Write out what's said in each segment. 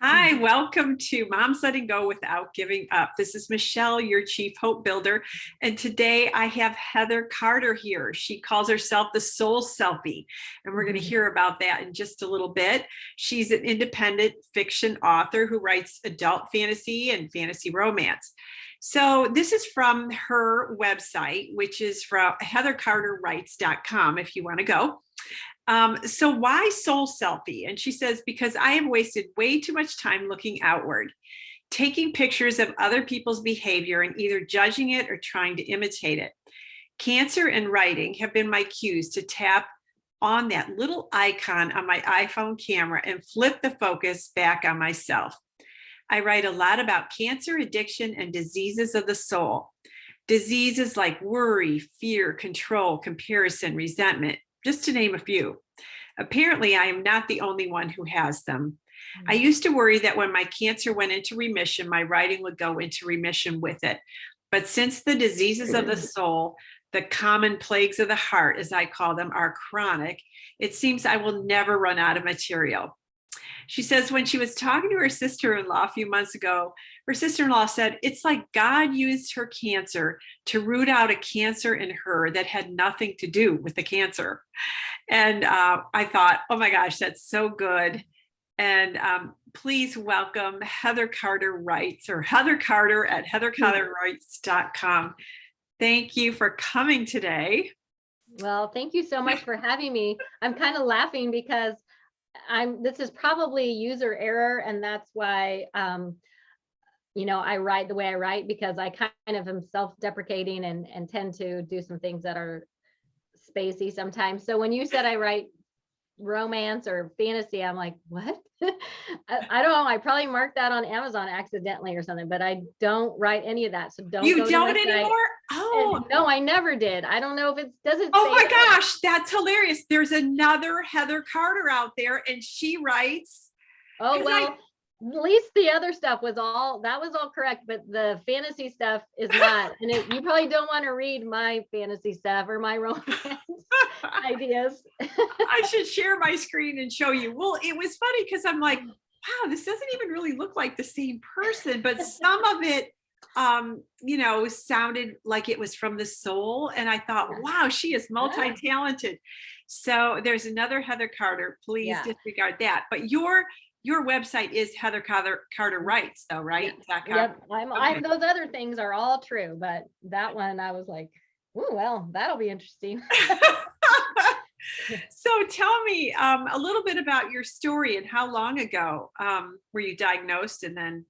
Hi, welcome to Moms Letting Go Without Giving Up. This is Michelle, your Chief Hope Builder. And today I have Heather Carter here. She calls herself the soul-selfie. And we're going to hear about that in just a little bit. She's an independent fiction author who writes adult fantasy and fantasy romance. So this is from her website, which is from heathercarterwrites.com if you want to go. So why soul-selfie? And she says, because I have wasted way too much time looking outward, taking pictures of other people's behavior and either judging it or trying to imitate it. Cancer and writing have been my cues to tap on that little icon on my iPhone camera and flip the focus back on myself. I write a lot about cancer, addiction, and diseases of the soul. Diseases like worry, fear, control, comparison, resentment, just to name a few. Apparently, I am not the only one who has them. I used to worry that when my cancer went into remission, my writing would go into remission with it. But since the diseases of the soul, the common plagues of the heart, as I call them, are chronic, it seems I will never run out of material. She says when she was talking to her sister-in-law a few months ago, her sister-in-law said, it's like God used her cancer to root out a cancer in her that had nothing to do with the cancer. And I thought, oh my gosh, that's so good. And please welcome Heather Carter Writes, or Heather Carter at heathercarterwrites.com. Thank you for coming today. Well, thank you so much for having me. I'm kind of laughing because this is probably user error, and that's why I write the way I write, because I kind of am self-deprecating and tend to do some things that are spacey sometimes. So when you said I write romance or fantasy, I'm like, what? I don't know. I probably marked that on Amazon accidentally or something, but I don't write any of that. So don't. You don't anymore? Oh, and no, I never did. I don't know if does it. Oh my gosh, that's hilarious. There's another Heather Carter out there, and she writes. Oh, well, at least the other stuff was all correct, but the fantasy stuff is not. And you probably don't want to read my fantasy stuff or my romance ideas. I should share my screen and show you. Well, it was funny because I'm like, wow, this doesn't even really look like the same person, but some of it sounded like it was from the soul. And I thought, wow, she is multi-talented. So there's another Heather Carter. Please disregard that. But your website is Heather Carter Writes, though, right? Yep. I'm those other things are all true, but that one I was like, oh, well, that'll be interesting. So tell me a little bit about your story and how long ago were you diagnosed, and then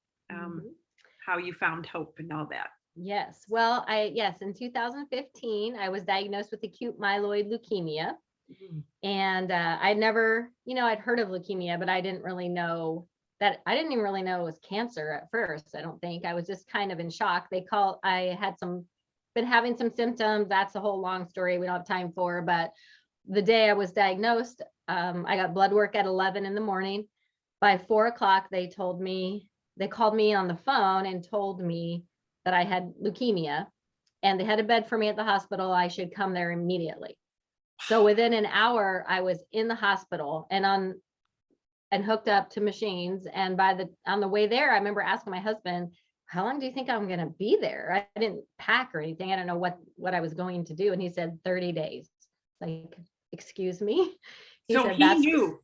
how you found hope and all that. Yes. Well, in 2015, I was diagnosed with acute myeloid leukemia. And I'd never, I'd heard of leukemia, but I didn't really know that. I didn't even really know it was cancer at first. I don't think. I was just kind of in shock. I had been having some symptoms. That's a whole long story we don't have time for. But the day I was diagnosed, I got blood work at 11 in the morning. By 4 o'clock, they called me on the phone and told me that I had leukemia, and they had a bed for me at the hospital. I should come there immediately. So within an hour, I was in the hospital and hooked up to machines. And on the way there, I remember asking my husband, how long do you think I'm going to be there? I didn't pack or anything. I don't know what I was going to do. And he said 30 days. Like, excuse me. He knew.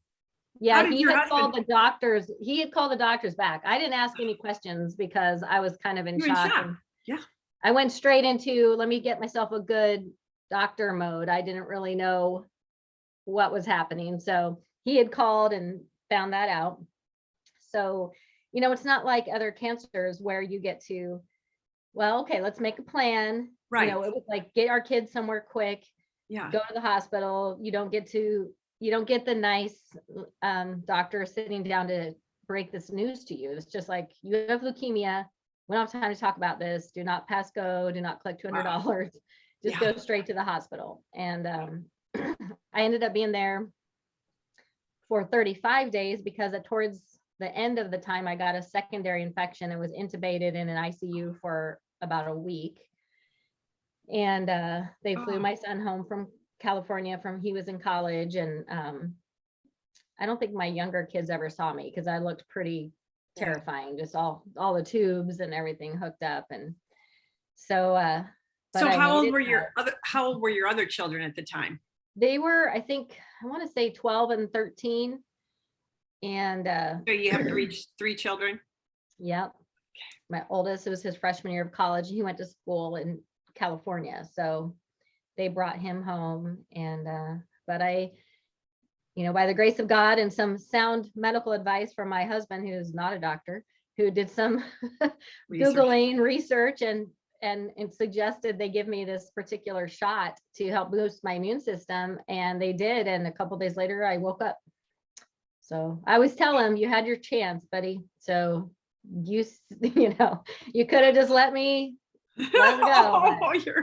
Yeah, he had called the doctors. He had called the doctors back. I didn't ask any questions because I was kind of in shock. Yeah. I went straight into, let me get myself a good doctor mode. I didn't really know what was happening. So he had called and found that out. So, it's not like other cancers where you get to, well, okay, let's make a plan. Right. It was like, get our kids somewhere quick. Yeah. Go to the hospital. You don't get the nice doctor sitting down to break this news to you. It's just like, you have leukemia. We don't have time to talk about this. Do not pass go. Do not collect $200. Wow. Just go straight to the hospital. And I ended up being there for 35 days because towards the end of the time, I got a secondary infection and was intubated in an ICU for about a week. And they flew my son home from California he was in college. And I don't think my younger kids ever saw me because I looked pretty terrifying, just all the tubes and everything hooked up. And so, but So I how made old it were out. how old were your other children at the time? They were, I think, I want to say 12 and 13. And So you have three children? yep. My oldest, it was his freshman year of college. He went to school in California. So they brought him home. And but I, by the grace of God and some sound medical advice from my husband, who's not a doctor, who did some Googling research and suggested they give me this particular shot to help boost my immune system. And they did. And a couple of days later, I woke up. So I always tell him, you had your chance, buddy. So you could have just let it go.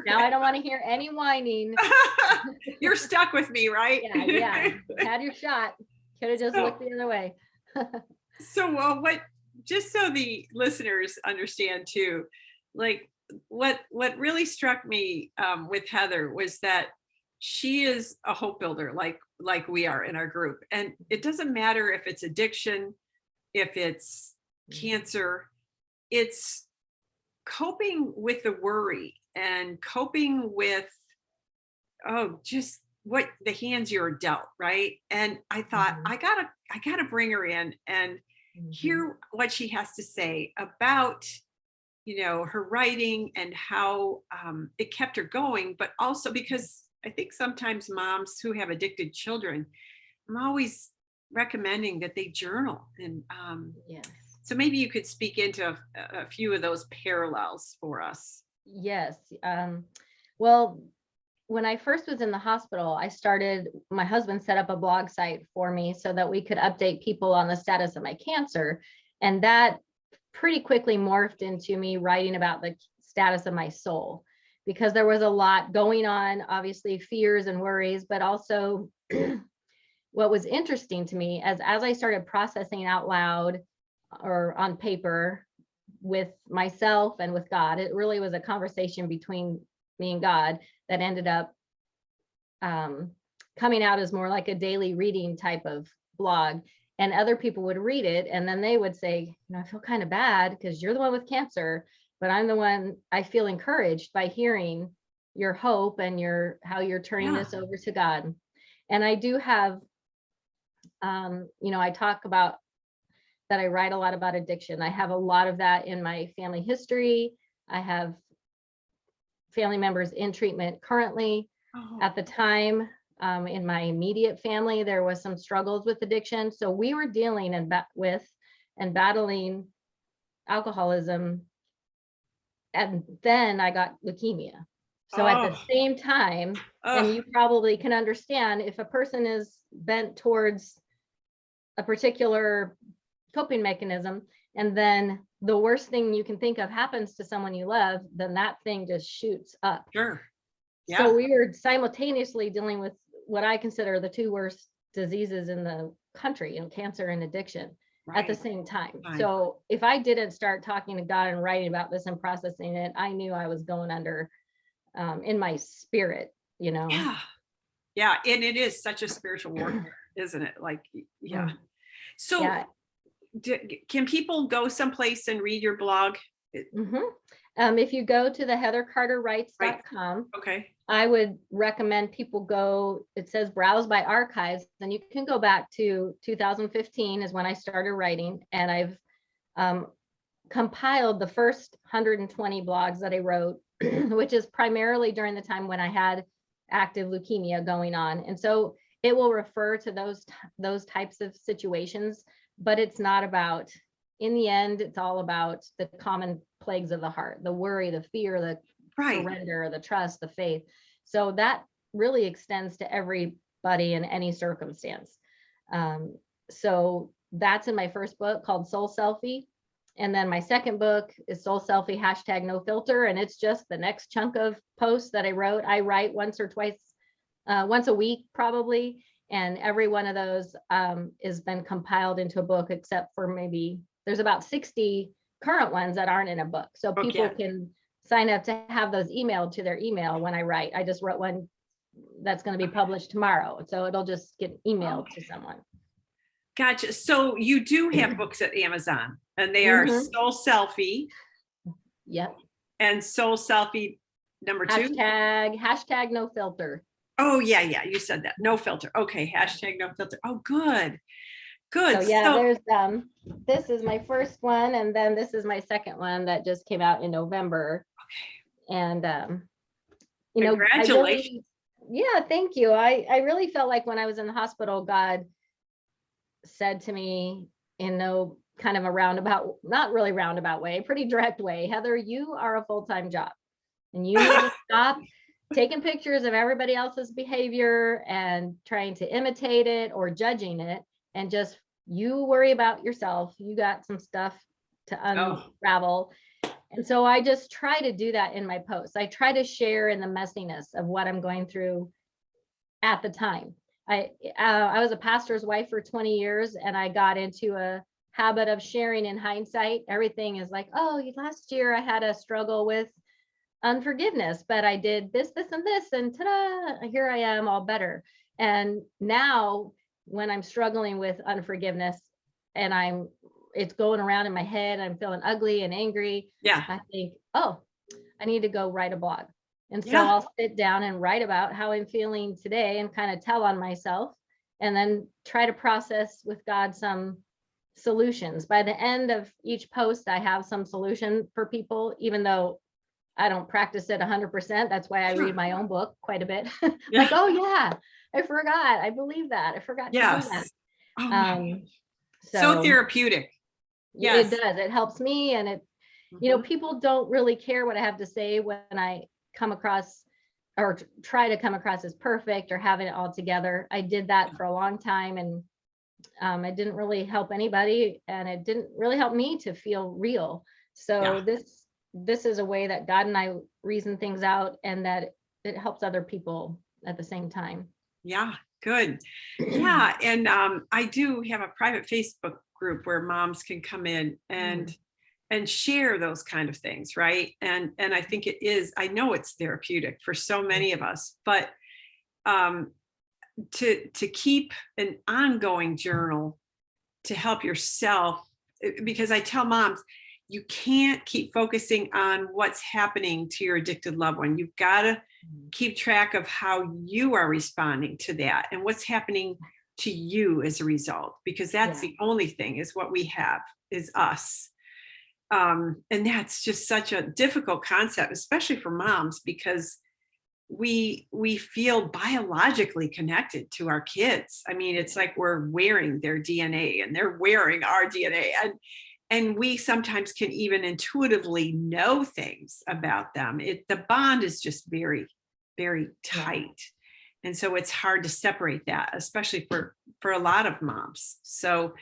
Now I don't want to hear any whining. You're stuck with me, right? Yeah. Had your shot. Could have just looked the other way. So just so the listeners understand too, like what really struck me with Heather was that she is a hope builder, like we are in our group. And it doesn't matter if it's addiction, if it's cancer, it's coping with the worry and coping with, just what the hands you're dealt, right? And I thought, I gotta bring her in and hear what she has to say about her writing and how it kept her going, but also because I think sometimes moms who have addicted children, I'm always recommending that they journal. And Yes. so maybe you could speak into a few of those parallels for us. Yes. Well, when I first was in the hospital, my husband set up a blog site for me so that we could update people on the status of my cancer. And that pretty quickly morphed into me writing about the status of my soul, because there was a lot going on, obviously fears and worries, but also what was interesting to me as I started processing out loud or on paper with myself and with God, it really was a conversation between me and God that ended up coming out as more like a daily reading type of blog. And other people would read it and then they would say, I feel kind of bad because you're the one with cancer, but I'm the one, I feel encouraged by hearing your hope and how you're turning this over to God. And I do have, I talk about that. I write a lot about addiction. I have a lot of that in my family history. I have family members in treatment currently. At the time, in my immediate family, there was some struggles with addiction. So we were dealing with and battling alcoholism. And then I got leukemia. So at the same time, and you probably can understand if a person is bent towards a particular coping mechanism, and then the worst thing you can think of happens to someone you love, then that thing just shoots up. Sure. Yeah. So we were simultaneously dealing with what I consider the two worst diseases in the country, cancer and addiction, at the same time. So if I didn't start talking to God and writing about this and processing it, I knew I was going under in my spirit, Yeah. And it is such a spiritual warfare, isn't it? So can people go someplace and read your blog? If you go to the heathercarterwrites.com, okay, I would recommend people go, it says browse by archives, and you can go back to 2015 is when I started writing, and I've compiled the first 120 blogs that I wrote, which is primarily during the time when I had active leukemia going on. And so it will refer to those types of situations, but it's not about, in the end, it's all about the common plagues of the heart, the worry, the fear, the surrender, the trust, the faith. So that really extends to everybody in any circumstance. So that's in my first book called Soul-selfie. And then my second book is Soul-selfie #NoFilter. And it's just the next chunk of posts that I wrote. I write once a week, probably. And every one of those has been compiled into a book, except for maybe there's about 60 current ones that aren't in a book. So people can sign up to have those emailed to their email when I write. I just wrote one that's going to be published tomorrow. So it'll just get emailed to someone. Gotcha. So you do have books at Amazon. and they are Mhm. soul selfie Yep. and soul selfie number 2. Hashtag no filter. Oh yeah, you said that. No filter. Okay, hashtag no filter. Oh, good. So Good. yeah, So there's this is my first one, and then this is my second one that just came out in November. And you know, I congratulations. really, yeah, thank you. I really felt like when I was in the hospital, God said to me in no kind of a roundabout, not really roundabout way, pretty direct way, Heather, you are a full-time job, and you need to stop taking pictures of everybody else's behavior and trying to imitate it or judging it, and just you worry about yourself. You got some stuff to Oh, unravel. And so I just try to do that in my posts. I try to share in the messiness of what I'm going through at the time. I was a pastor's wife for 20 years, and I got into a habit of sharing in hindsight. Everything is like, oh, last year I had a struggle with unforgiveness, but I did this, and this, and ta-da, here I am all better. And now when I'm struggling with unforgiveness and it's going around in my head, I'm feeling ugly and angry, yeah. I think, oh, I need to go write a blog. And so Yeah. I'll sit down and write about how I'm feeling today and kind of tell on myself, and then try to process with God some solutions. By the end of each post, I have some solution for people, even though I don't practice it 100%. That's why I Sure. read my own book quite a bit. Yeah. Like, oh yeah, I forgot. I believe that. I forgot to do that. Yes. Oh my gosh. So So therapeutic. it Yes. does. It helps me, and you know, Mhm. people don't really care what I have to say when I come across or try to come across as perfect or having it all together. I did that for a long time, and it didn't really help anybody, and it didn't really help me to feel real. So Yeah. this is a way that God and I reason things out, and that it helps other people at the same time. Yeah. Good. Yeah. And I do have a private Facebook group where moms can come in and share those kind of things, right? And I think it is, I know it's therapeutic for so many of us, but um to keep an ongoing journal to help yourself, because I tell moms, you can't keep focusing on what's happening to your addicted loved one. You've got to keep track of how you are responding to that and what's happening to you as a result, because that's Yeah. the only thing is what we have is us. And that's just such a difficult concept, especially for moms, because we feel biologically connected to our kids. I mean, it's like we're wearing their DNA and they're wearing our DNA, and we sometimes can even intuitively know things about them. The bond is just very, very tight. And so it's hard to separate that, especially for a lot of moms. So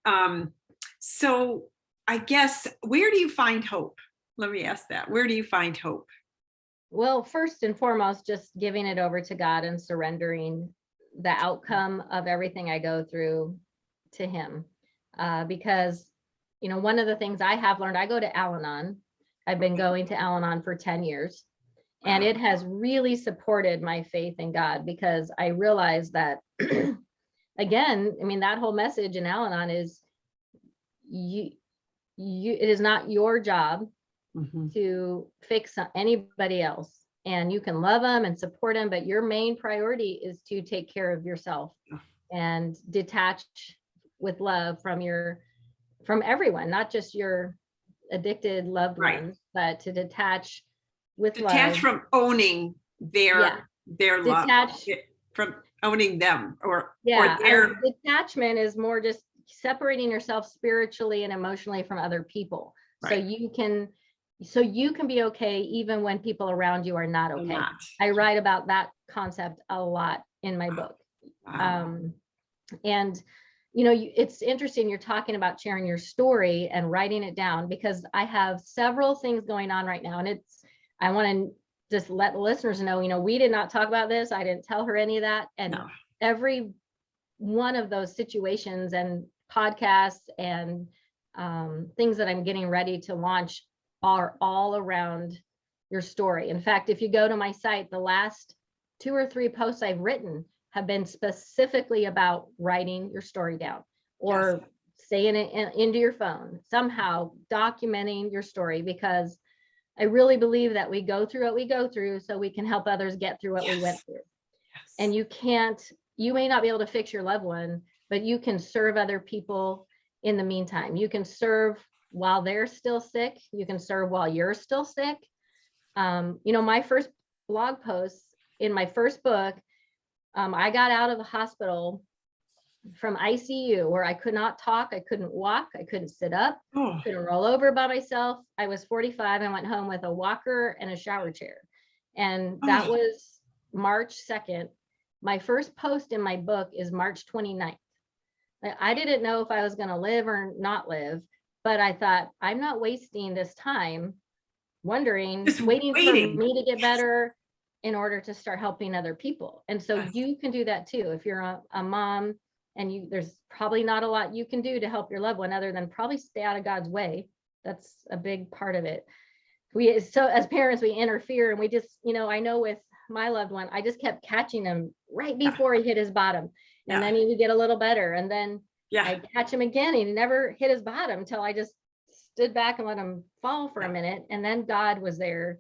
um so I guess, where do you find hope? Let me ask that. Where do you find hope? Well, first and foremost, just giving it over to God and surrendering the outcome of everything I go through to Him. Because, you know, one of the things I have learned, I go to Al-Anon. I've been going to Al-Anon for 10 years, and Wow. it has really supported my faith in God, because I realized that, again, I mean, that whole message in Al-Anon is you, it is not your job Mhm. to fix anybody else, and you can love them and support them, but your main priority is to take care of yourself and detach with love from everyone, not just your addicted loved Right. ones, but to detach with Detach love. from owning Yeah, their love, detach. from owning them or Yeah, their detachment is more just separating yourself spiritually and emotionally from other people, so right. you can be okay even when people around you are not So okay. not. I write about that concept a lot in my book. Wow. And you know, it's interesting you're talking about sharing your story and writing it down, because I have several things going on right now, and I want to just let the listeners know, you know, we did not talk about this. I didn't tell her any of that. And No. every one of those situations and podcasts and things that I'm getting ready to launch are all around your story. In fact, if you go to my site, the last 2 or 3 posts I've written have been specifically about writing your story down, Yes. or saying it into your phone, somehow documenting your story, because I really believe that we go through what we go through so we can help others get through what we went Yes. through. Yes. And you may not be able to fix your loved one, but you can serve other people in the meantime. You can serve while they're still sick. You can serve while you're still sick. My first blog posts in my first book, I got out of the hospital from ICU where I could not talk, I couldn't walk, I couldn't sit up, couldn't roll over by myself. I was 45 and went home with a walker and a shower chair. And that was March 2nd. My first post in my book is March 29th. I didn't know if I was going to live or not live, but I thought, I'm not wasting this time waiting for me to get better in order to start helping other people. And so you can do that too. If you're a mom and there's probably not a lot you can do to help your loved one other than probably stay out of God's way. That's a big part of it. So as parents, we interfere, and we just, I know with my loved one, I just kept catching him right before he hit his bottom. And then he would get a little better. And then I'd catch him again. He never hit his bottom until I just stood back and let him fall for a minute. And then God was there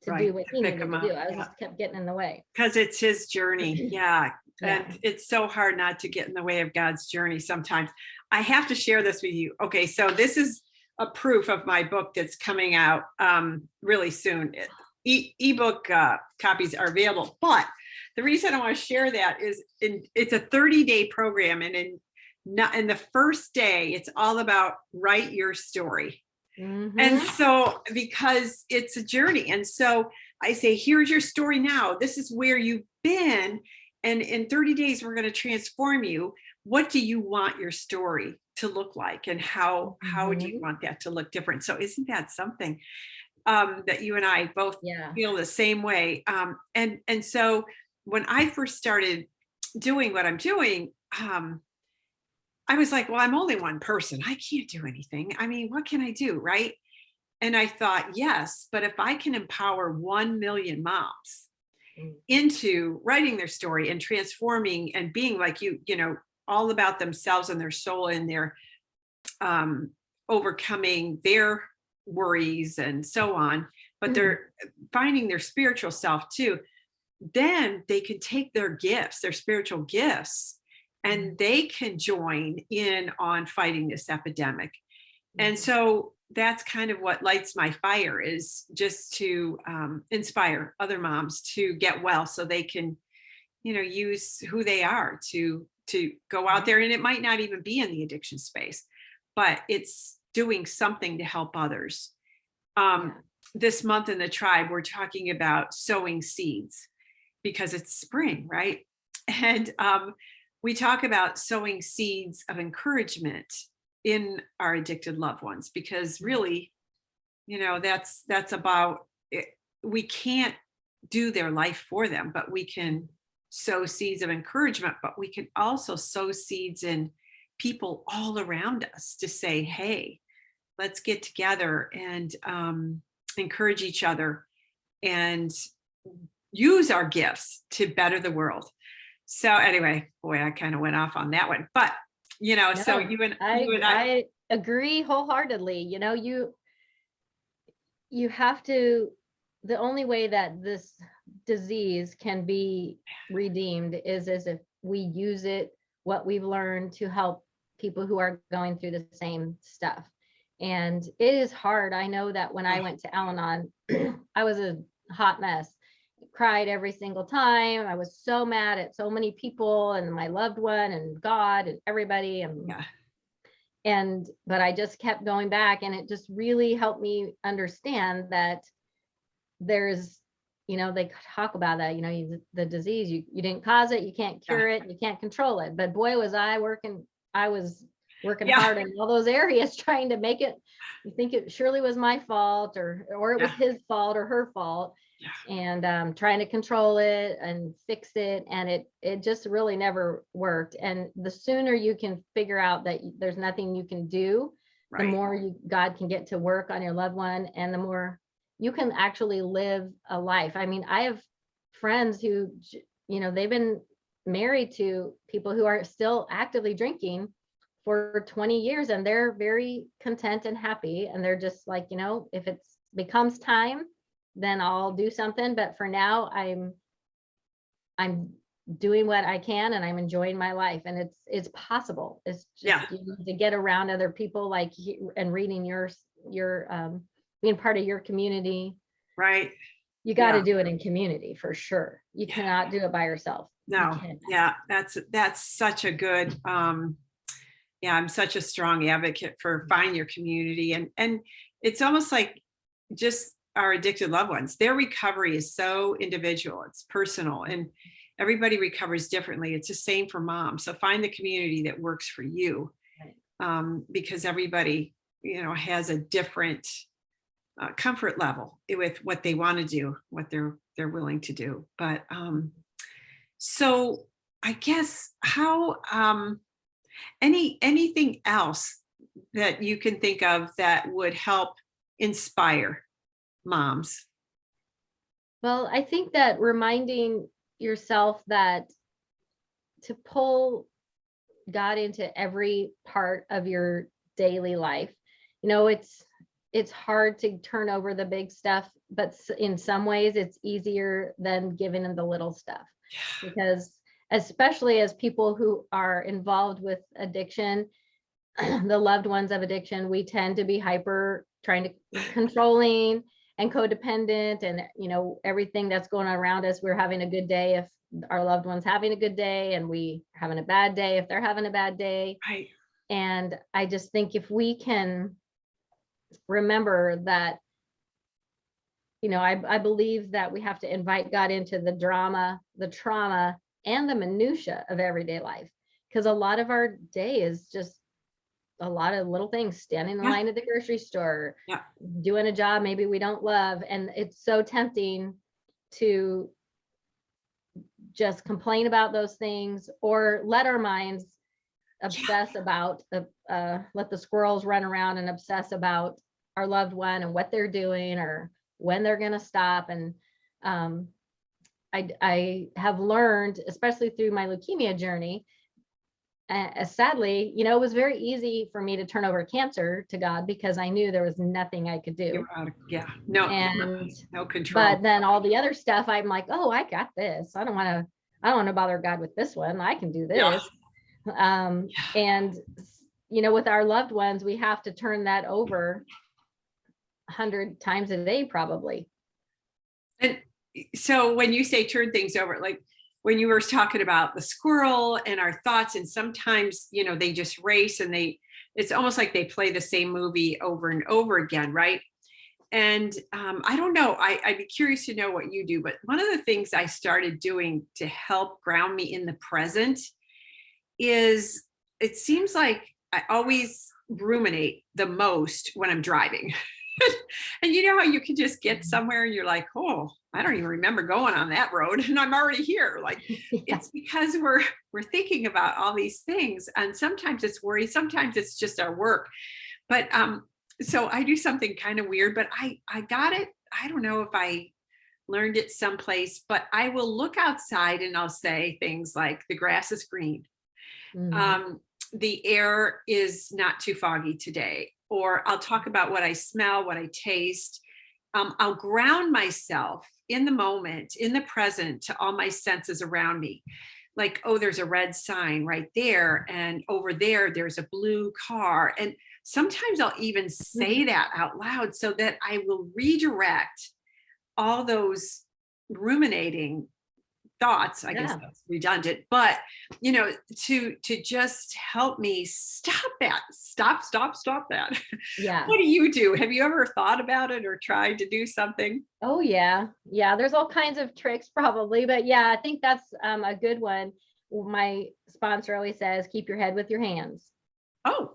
to do what he needed to do. I just kept getting in the way. Because it's his journey. Yeah. And it's so hard not to get in the way of God's journey sometimes. I have to share this with you. Okay. So this is a proof of my book that's coming out really soon. Ebook copies are available. But the reason I want to share that is it's a 30-day program. And in the first day, it's all about write your story. Mm-hmm. And so, because it's a journey. And so I say, here's your story now. This is where you've been. And in 30 days, we're going to transform you. What do you want your story to look like? And how do you want that to look different? So isn't that something that you and I both feel the same way? And so when I first started doing what I'm doing, I was like, well, I'm only one person. I can't do anything. I mean, what can I do? Right. And I thought, yes, but if I can empower 1 million moms into writing their story and transforming and being like all about themselves and their soul, and their overcoming their worries and so on, but they're finding their spiritual self too, then they can take their gifts, their spiritual gifts, and they can join in on fighting this epidemic. And so that's kind of what lights my fire, is just to inspire other moms to get well so they can, use who they are to go out there. And it might not even be in the addiction space, but it's doing something to help others. This month in the tribe, we're talking about sowing seeds because it's spring, right? And we talk about sowing seeds of encouragement in our addicted loved ones, because really, that's about it. We can't do their life for them, but we can sow seeds of encouragement, but we can also sow seeds in people all around us to say, hey, let's get together and encourage each other and use our gifts to better the world. So anyway, boy, I kind of went off on that one, but so you and I agree wholeheartedly. You have to, the only way that this disease can be redeemed is as if we use what we've learned to help people who are going through the same stuff. And it is hard. I know that when I went to Al-Anon, I was a hot mess. Cried every single time. I was so mad at so many people and my loved one and God and everybody. But I just kept going back, and it just really helped me understand that there's, they talk about that, the disease, you didn't cause it, you can't cure it, you can't control it. But boy, was I was working hard in all those areas trying to make it. You think it surely was my fault or it was his fault or her fault. And trying to control it and fix it, and it just really never worked. And the sooner you can figure out that there's nothing you can do, the more God can get to work on your loved one, and the more you can actually live a life. I mean, I have friends who, they've been married to people who are still actively drinking for 20 years and they're very content and happy. And they're just like, if it becomes time, then I'll do something. But for now, I'm doing what I can and I'm enjoying my life. And it's possible. It's just you need to get around other people and reading your being part of your community. Right. You got to do it in community for sure. You cannot do it by yourself. No. Yeah. That's such a good, I'm such a strong advocate for find your community. And it's almost like just our addicted loved ones, their recovery is so individual, it's personal, and everybody recovers differently. It's the same for mom. So find the community that works for you, because everybody, has a different comfort level with what they want to do, what they're willing to do. But so I guess how anything else that you can think of that would help inspire moms? Well, I think that reminding yourself that to pull God into every part of your daily life, it's hard to turn over the big stuff, but in some ways it's easier than giving them the little stuff, because especially as people who are involved with addiction, the loved ones of addiction, we tend to be hyper trying to controlling and codependent, and everything that's going on around us. We're having a good day if our loved one's having a good day, and we having a bad day if they're having a bad day. Right. And I just think if we can remember that, I believe that we have to invite God into the drama, the trauma, and the minutia of everyday life, because a lot of our day is just a lot of little things, standing in line at the grocery store, doing a job maybe we don't love. And it's so tempting to just complain about those things, or let our minds obsess about, let the squirrels run around and obsess about our loved one and what they're doing or when they're going to stop. And I have learned, especially through my leukemia journey, sadly, it was very easy for me to turn over cancer to God, because I knew there was nothing I could do. No control. But then all the other stuff, I'm like, oh, I got this. I don't want to bother God with this one. I can do this. And with our loved ones, we have to turn that over 100 times a day, probably. And so when you say turn things over, like when you were talking about the squirrel and our thoughts, and sometimes, they just race, and it's almost like they play the same movie over and over again. Right. And I don't know, I'd be curious to know what you do, but one of the things I started doing to help ground me in the present is, it seems like I always ruminate the most when I'm driving. And you know how you can just get somewhere and you're like, oh, I don't even remember going on that road, and I'm already here. Like, it's because we're thinking about all these things, and sometimes it's worry, sometimes it's just our work. But so I do something kind of weird, but I got it. I don't know if I learned it someplace, but I will look outside and I'll say things like, the grass is green. The air is not too foggy today. Or I'll talk about what I smell, what I taste. I'll ground myself in the moment, in the present, to all my senses around me. Like, oh, there's a red sign right there. And over there, there's a blue car. And sometimes I'll even say that out loud, so that I will redirect all those ruminating thoughts. I guess that's redundant, but to just help me stop that. Stop that. Yeah. What do you do? Have you ever thought about it or tried to do something? Oh yeah. There's all kinds of tricks probably, but I think that's a good one. My sponsor always says, keep your head with your hands. Oh,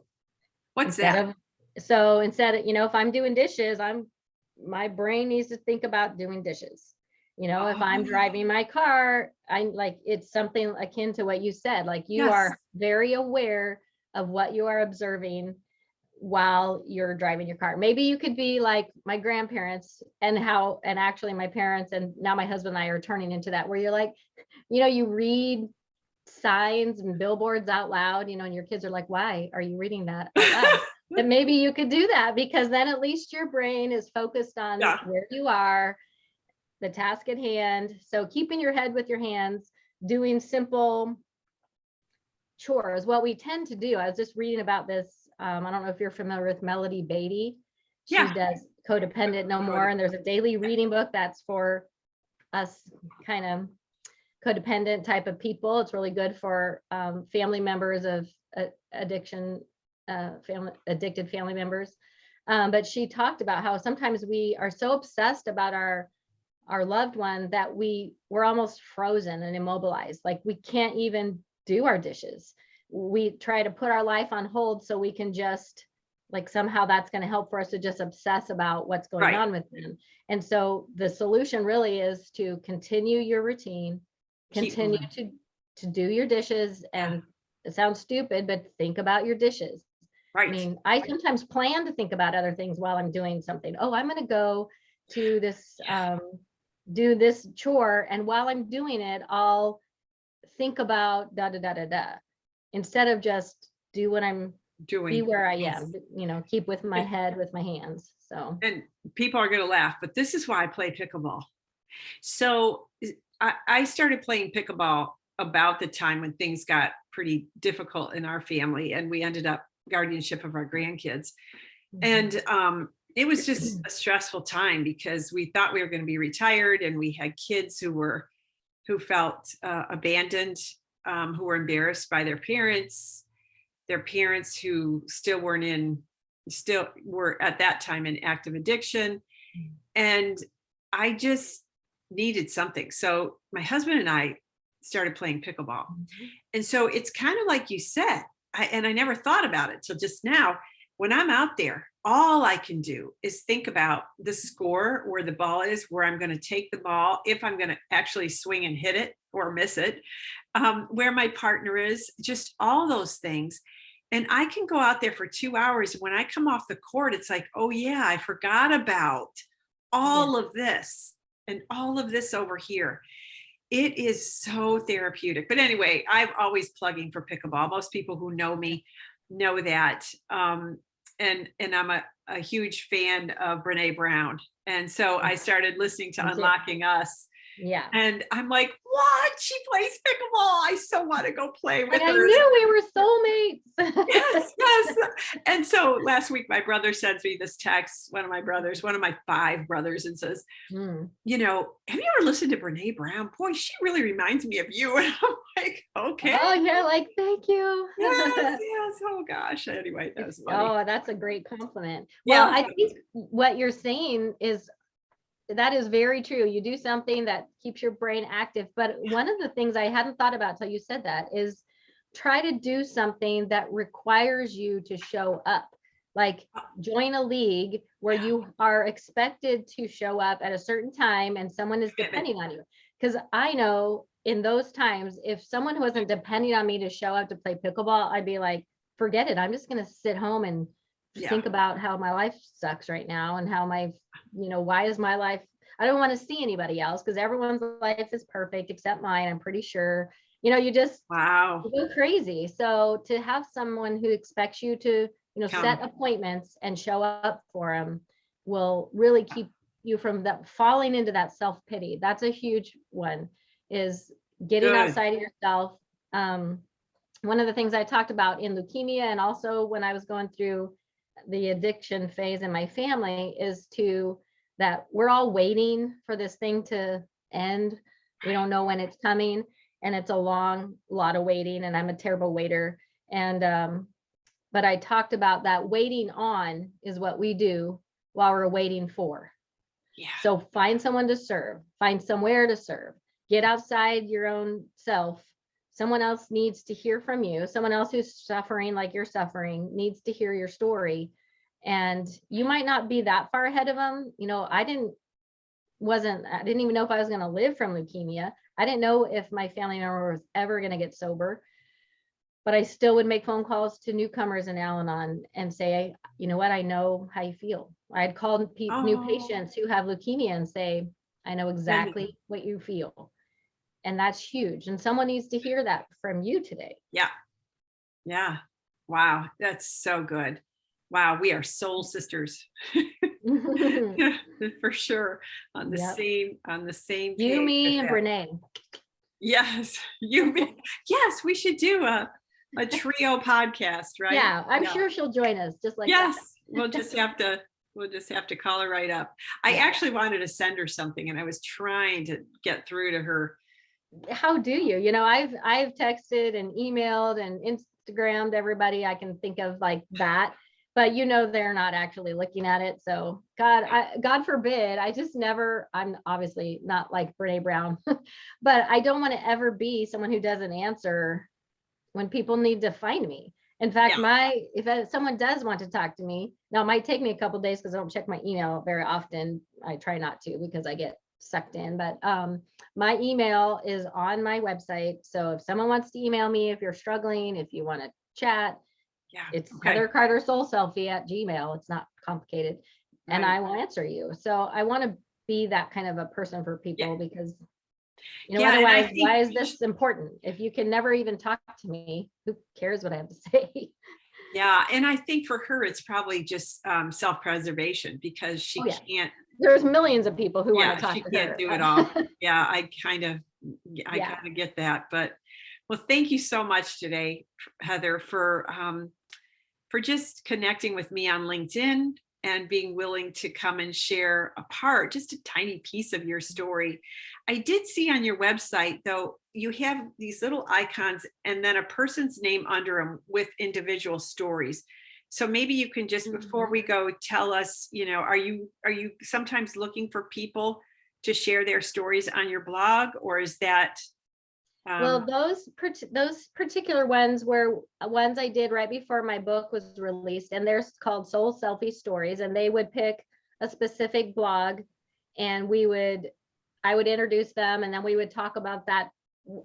what's that? Instead of, if I'm doing dishes, my brain needs to think about doing dishes. If I'm driving my car, it's something akin to what you said, like you are very aware of what you are observing while you're driving your car. Maybe you could be like my grandparents, and actually my parents, and now my husband and I are turning into that, where you're like, you read signs and billboards out loud, and your kids are like, why are you reading that out loud? Then maybe you could do that, because then at least your brain is focused on where you are, the task at hand. So keeping your head with your hands, doing simple chores. What we tend to do, I was just reading about this. I don't know if you're familiar with Melody Beatty. She does Codependent No More. And there's a daily reading book that's for us kind of codependent type of people. It's really good for family members of addicted family members. But she talked about how sometimes we are so obsessed about our loved one that we're almost frozen and immobilized. Like we can't even do our dishes. We try to put our life on hold so we can just, like, somehow that's going to help for us to just obsess about what's going on with them. And so the solution really is to continue your routine, continue to do your dishes. And it sounds stupid, but think about your dishes. Right. I mean, I sometimes plan to think about other things while I'm doing something. Oh, I'm going to go to this, do this chore. And while I'm doing it, I'll think about da, da, da, da, da, instead of just do what I'm doing, be where I am, keep with my head, with my hands. So, and people are going to laugh, but this is why I play pickleball. So I started playing pickleball about the time when things got pretty difficult in our family, and we ended up guardianship of our grandkids. And it was just a stressful time because we thought we were going to be retired, and we had kids who felt abandoned, who were embarrassed by their parents who still were at that time in active addiction. And I just needed something. So my husband and I started playing pickleball. And so it's kind of like you said, I never thought about it till just now. When I'm out there, all I can do is think about the score, where the ball is, where I'm going to take the ball, if I'm going to actually swing and hit it or miss it, where my partner is, just all those things. And I can go out there for 2 hours. When I come off the court, it's like, oh yeah, I forgot about all of this and all of this over here. It is so therapeutic. But anyway, I'm always plugging for pickleball. Most people who know me know that. And I'm a huge fan of Brene Brown. And so I started listening to Unlocking Us. Yeah. And I'm like, what? She plays pickleball. I so want to go play with her. I knew we were soulmates. Yes. And so last week, my brother sends me this text, one of my 5 brothers, and says, have you ever listened to Brene Brown? Boy, she really reminds me of you. And I'm like, okay. Oh, you're like, thank you. Yes. Oh gosh. Anyway, that was funny. Oh, that's a great compliment. Well, I think what you're saying is, that is very true. You do something that keeps your brain active. But one of the things I hadn't thought about till you said that is try to do something that requires you to show up. Like join a league where you are expected to show up at a certain time and someone is depending on you. Because I know in those times, if someone wasn't depending on me to show up to play pickleball, I'd be like, forget it. I'm just going to sit home and think about how my life sucks right now, and how why is my life, I don't want to see anybody else because everyone's life is perfect except mine. I'm pretty sure, you just go crazy. So to have someone who expects you to, set appointments and show up for them will really keep you from falling into that self-pity. That's a huge one, is getting outside of yourself. One of the things I talked about in leukemia, and also when I was going through the addiction phase in my family, is that we're all waiting for this thing to end. We don't know when it's coming, and it's a lot of waiting, and I'm a terrible waiter. And but I talked about that waiting on is what we do while we're waiting for. Yeah. So find someone to serve, find somewhere to serve, get outside your own self. Someone else needs to hear from you. Someone else who's suffering like you're suffering needs to hear your story. And you might not be that far ahead of them. I didn't even know if I was going to live from leukemia. I didn't know if my family member was ever going to get sober, but I still would make phone calls to newcomers in Al-Anon and say, you know what, I know how you feel. I'd call new patients who have leukemia and say, I know exactly what you feel. And that's huge. And someone needs to hear that from you today. Yeah. Yeah. Wow. That's so good. Wow. We are soul sisters. For sure. Yep. On the same You, page with me, and that. Brene. Yes. Yes, we should do a trio podcast, right? Yeah, I'm sure she'll join us just like that. Yes. We'll just have to call her right up. I actually wanted to send her something and I was trying to get through to her. How do you? You know, I've texted and emailed and Instagrammed everybody I can think of like that, but you know, they're not actually looking at it. So God forbid, I'm obviously not like Brene Brown, but I don't want to ever be someone who doesn't answer when people need to find me. In fact, if someone does want to talk to me, now it might take me a couple of days because I don't check my email very often. I try not to because I get sucked in, but my email is on my website. So if someone wants to email me, if you're struggling, if you want to chat, it's Heather Carter soul-selfie at Gmail. It's not complicated. And I will answer you. So I want to be that kind of a person for people because you know, otherwise, why is this important? If you can never even talk to me, who cares what I have to say? Yeah. And I think for her, it's probably just self-preservation because she can't. There's millions of people who want to talk to her. She can't do it all. Yeah, I kind of get that. But well, thank you so much today, Heather, for just connecting with me on LinkedIn and being willing to come and share just a tiny piece of your story. I did see on your website, though, you have these little icons and then a person's name under them with individual stories. So maybe you can just, before we go, tell us, you know, are you sometimes looking for people to share their stories on your blog, or is that? Well, those particular ones were ones I did right before my book was released, and they're called soul-selfie stories, and they would pick a specific blog and I would introduce them, and then we would talk about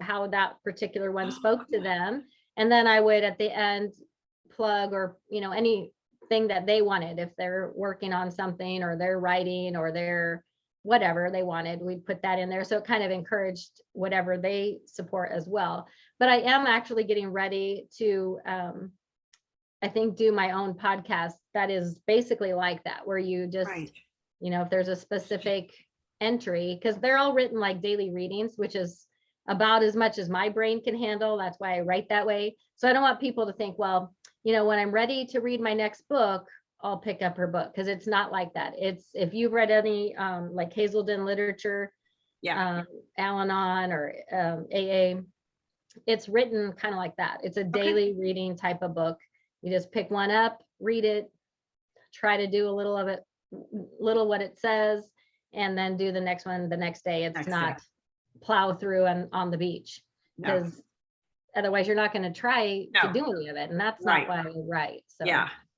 how that particular one spoke to them. And then I would at the end plug, or, you know, anything that they wanted. If they're working on something or they're writing or they're whatever they wanted, we'd put that in there. So it kind of encouraged whatever they support as well. But I am actually getting ready to, I think, do my own podcast that is basically like that, where you just, you know, if there's a specific entry, because they're all written like daily readings, which is about as much as my brain can handle. That's why I write that way. So I don't want people to think, well, you know, when I'm ready to read my next book, I'll pick up her book, because it's not like that. It's, if you've read any like Hazelden literature, Al-Anon or AA, it's written kind of like that. It's a daily reading type of book. You just pick one up, read it, try to do a little of it, what it says, and then do the next one the next day. It's not plow through on the beach, because otherwise you're not going to try to do any of it. And that's not why I write. So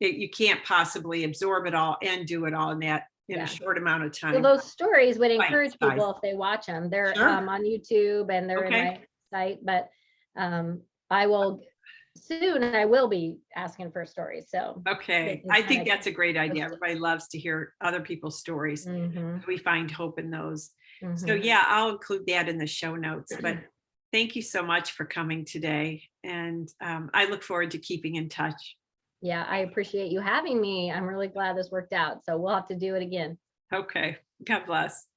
you can't possibly absorb it all and do it all in a short amount of time. So those stories would encourage people if they watch them. They're on YouTube and they're in my site, but I will soon, and I will be asking for stories. So I think that's a great idea. Everybody loves to hear other people's stories. We find hope in those. So I'll include that in the show notes. But thank you so much for coming today, and I look forward to keeping in touch. Yeah, I appreciate you having me. I'm really glad this worked out. So we'll have to do it again. Okay. God bless.